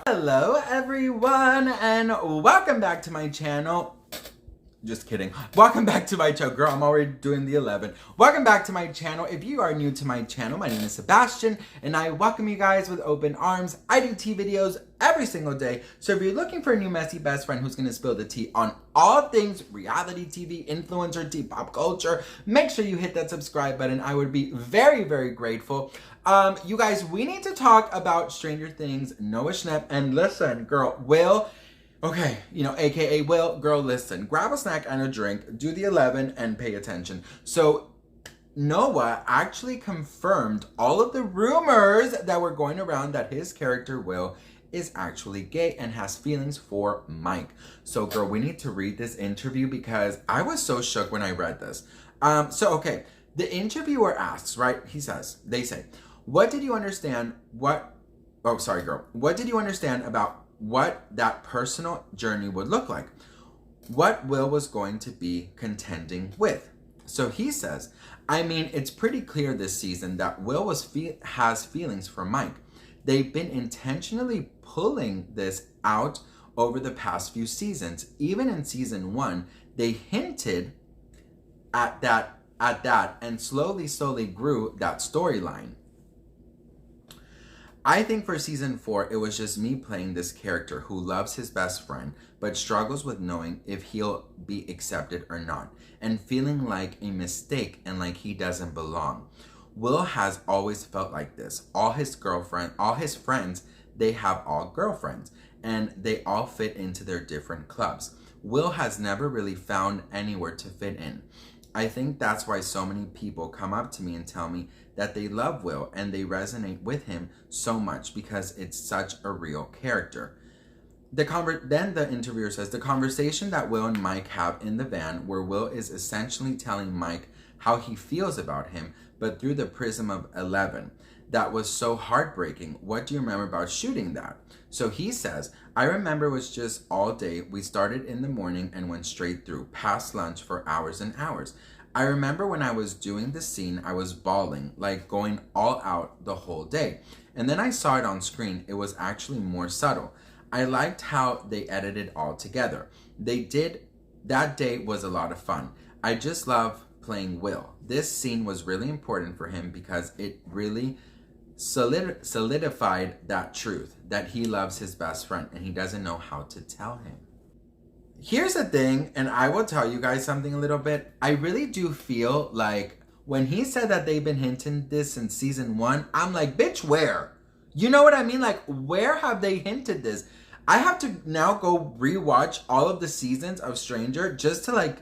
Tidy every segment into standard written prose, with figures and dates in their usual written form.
Hello everyone and welcome back to my channel. Just kidding. Welcome back to my channel. Girl, I'm already doing the 11. Welcome back to my channel. If you are new to my channel, my name is Sebastian and I welcome you guys with open arms. I do tea videos every single day. So if you're looking for a new messy best friend who's gonna spill the tea on all things reality TV, influencer tea, pop culture, make sure you hit that subscribe button. I would be very, very grateful. You guys, we need to talk about Stranger Things, Noah Schnapp, and listen, girl, Will. Okay, you know, AKA Will, girl, listen, grab a snack and a drink, do the 11 and pay attention. So Noah actually confirmed all of the rumors that were going around that his character Will is actually gay and has feelings for Mike. So girl, we need to read this interview because I was so shook when I read this. Okay, the interviewer asks, right? They say, what did you understand about what that personal journey would look like? What Will was going to be contending with? So he says, I mean, it's pretty clear this season that Will has feelings for Mike. They've been intentionally pulling this out over the past few seasons. Even in season 1, they hinted at that and slowly grew that storyline. I think for season 4, it was just me playing this character who loves his best friend, but struggles with knowing if he'll be accepted or not, and feeling like a mistake and like he doesn't belong. Will has always felt like this. All his friends, they have all girlfriends, and they all fit into their different clubs. Will has never really found anywhere to fit in. I think that's why so many people come up to me and tell me that they love Will and they resonate with him so much because it's such a real character. Then the interviewer says, the conversation that Will and Mike have in the van, where Will is essentially telling Mike how he feels about him, but through the prism of 11. That was so heartbreaking. What do you remember about shooting that? So he says, I remember it was just all day. We started in the morning and went straight through, past lunch for hours and hours. I remember when I was doing the scene, I was bawling, like going all out the whole day. And then I saw it on screen. It was actually more subtle. I liked how they edited all together. That day was a lot of fun. I just love playing Will. This scene was really important for him because it really solidified that truth, that he loves his best friend and he doesn't know how to tell him. Here's the thing, and I will tell you guys something a little bit. I really do feel like when he said that they've been hinting this in season 1, I'm like, bitch, where? You know what I mean? Like, where have they hinted this? I have to now go rewatch all of the seasons of Stranger just to like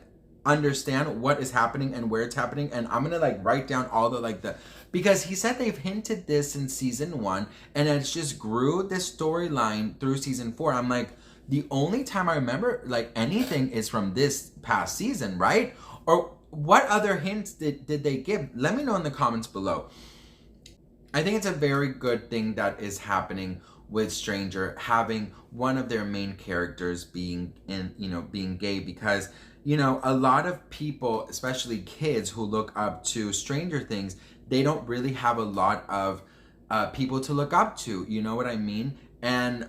understand what is happening and where it's happening, and I'm gonna like write down all the because he said they've hinted this in season 1 and it's just grew this storyline through season 4. I'm like, the only time I remember like anything is from this past season, right? Or what other hints did they give? Let me know in the comments below. I think it's a very good thing that is happening with Stranger, having one of their main characters being gay, because a lot of people, especially kids who look up to Stranger Things, they don't really have a lot of people to look up to, you know what I mean? And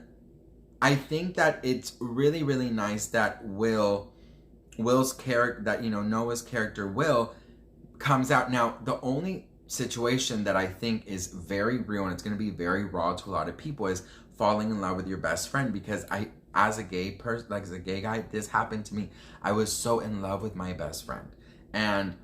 I think that it's really, really nice that Will's character, that, Noah's character Will comes out. Now, the only situation that I think is very real and it's going to be very raw to a lot of people is falling in love with your best friend, because as a gay person, like as a gay guy, this happened to me. I was so in love with my best friend and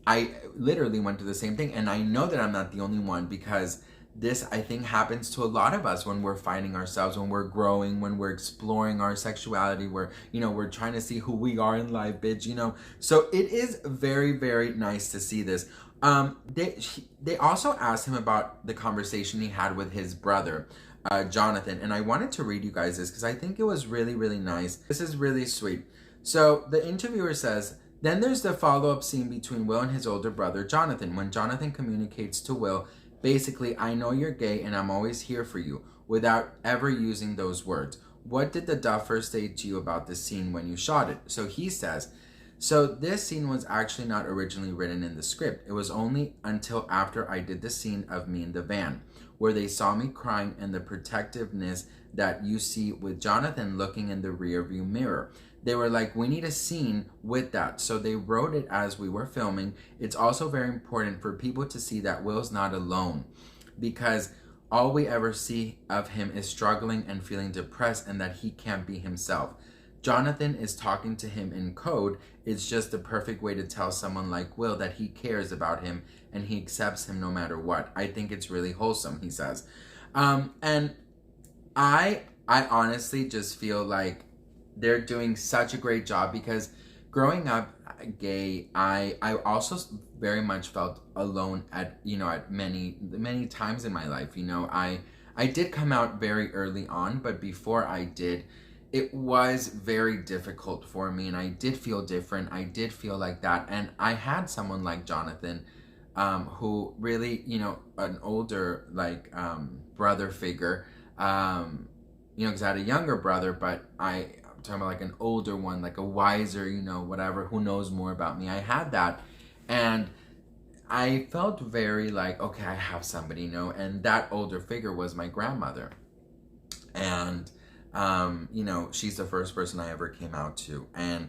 I literally went through the same thing. And I know that I'm not the only one, because this, I think, happens to a lot of us when we're finding ourselves, when we're growing, when we're exploring our sexuality, where, we're trying to see who we are in life, bitch, So it is very, very nice to see this. They also asked him about the conversation he had with his brother, Jonathan, and I wanted to read you guys this because I think it was really, really nice. This is really sweet. So the interviewer says, then there's the follow-up scene between Will and his older brother, Jonathan, when Jonathan communicates to Will, basically, I know you're gay and I'm always here for you, without ever using those words. What did the duffer say to you about the scene when you shot it? So he says, So this scene was actually not originally written in the script. It was only until after I did the scene of me in the van, where they saw me crying and the protectiveness that you see with Jonathan looking in the rearview mirror. They were like, we need a scene with that. So they wrote it as we were filming. It's also very important for people to see that Will's not alone, because all we ever see of him is struggling and feeling depressed and that he can't be himself. Jonathan is talking to him in code. It's just the perfect way to tell someone like Will that he cares about him and he accepts him no matter what. I think it's really wholesome, he says. And I honestly just feel like they're doing such a great job, because growing up gay, I also very much felt alone at many times in my life. I did come out very early on, but before I did, it was very difficult for me, and I did feel different. I did feel like that, and I had someone like Jonathan, who really, an older brother figure, because I had a younger brother, but I'm talking about like an older one, like a wiser, whatever, who knows more about me. I had that, and I felt very like, okay, I have somebody, and that older figure was my grandmother, and she's the first person I ever came out to, and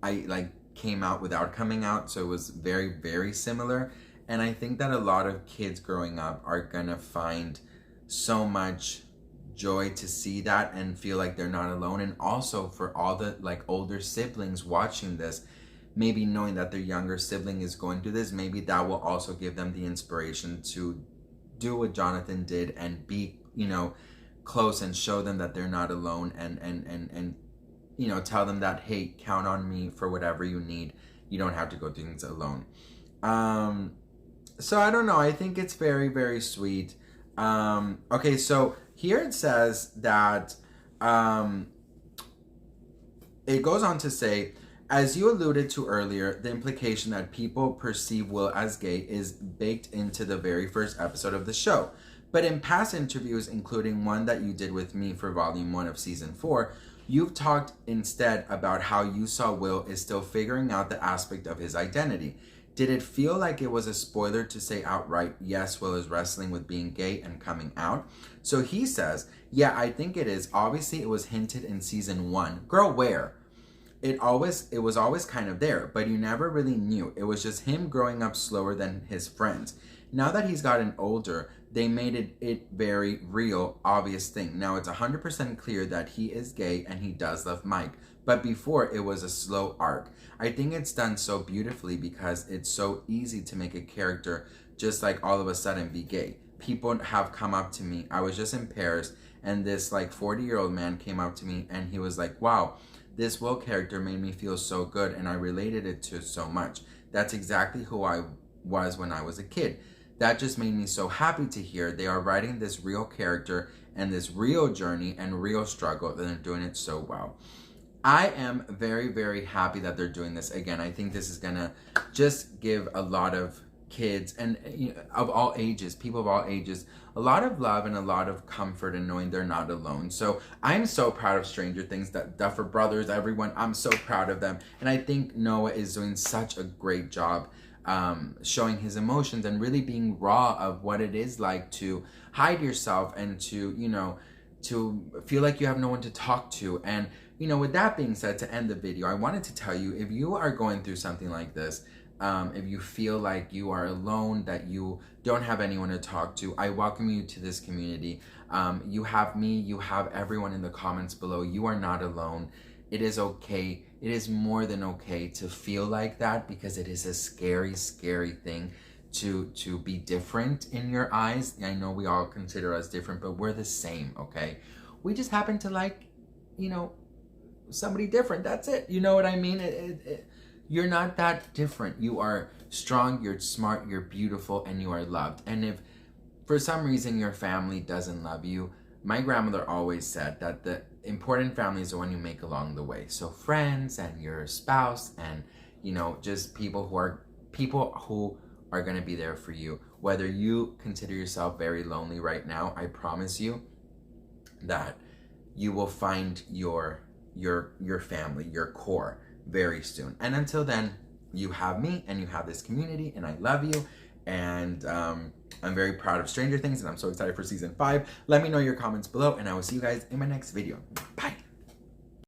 I came out without coming out, so it was very, very similar. And I think that a lot of kids growing up are gonna find so much joy to see that and feel like they're not alone. And also for all the older siblings watching this, maybe knowing that their younger sibling is going through this, maybe that will also give them the inspiration to do what Jonathan did and be, close, and show them that they're not alone, and tell them that, hey, count on me for whatever you need. You don't have to go through things alone. So I don't know. I think it's very, very sweet. Okay, so here it says that it goes on to say, as you alluded to earlier, the implication that people perceive Will as gay is baked into the very first episode of the show. But in past interviews, including one that you did with me for Volume 1 of Season 4, you've talked instead about how you saw Will is still figuring out the aspect of his identity. Did it feel like it was a spoiler to say outright, yes, Will is wrestling with being gay and coming out? So he says, yeah, I think it is. Obviously, it was hinted in Season 1. Girl, where? It was always kind of there, but you never really knew. It was just him growing up slower than his friends. Now that he's gotten older, they made it very real, obvious thing. Now it's 100% clear that he is gay and he does love Mike. But before, it was a slow arc. I think it's done so beautifully because it's so easy to make a character just all of a sudden be gay. People have come up to me. I was just in Paris, and this 40-year-old man came up to me and he was like, wow, this Will character made me feel so good and I related it to so much. That's exactly who I was when I was a kid. That just made me so happy to hear they are writing this real character and this real journey and real struggle, and they're doing it so well. I am very, very happy that they're doing this. Again, I think this is gonna just give a lot of kids and of all ages, people of all ages, a lot of love and a lot of comfort in knowing they're not alone. So I'm so proud of Stranger Things, that Duffer Brothers, everyone, I'm so proud of them. And I think Noah is doing such a great job showing his emotions and really being raw of what it is like to hide yourself and to, to feel like you have no one to talk to. And, with that being said, to end the video, I wanted to tell you, if you are going through something like this, if you feel like you are alone, that you don't have anyone to talk to, I welcome you to this community. You have me, you have everyone in the comments below. You are not alone. It is okay. It is more than okay to feel like that, because it is a scary, scary thing to be different in your eyes. I know we all consider us different, but we're the same, okay? We just happen to like, somebody different. That's it. You know what I mean? You're not that different. You are strong, you're smart, you're beautiful, and you are loved. And if for some reason your family doesn't love you, my grandmother always said that the important family is the one you make along the way. So friends and your spouse and, just people who are going to be there for you. Whether you consider yourself very lonely right now, I promise you that you will find your family, your core. very soon. And until then, you have me and you have this community, and I love you. And I'm very proud of Stranger Things, and I'm so excited for season 5. Let me know your comments below, and I will see you guys in my next video. Bye.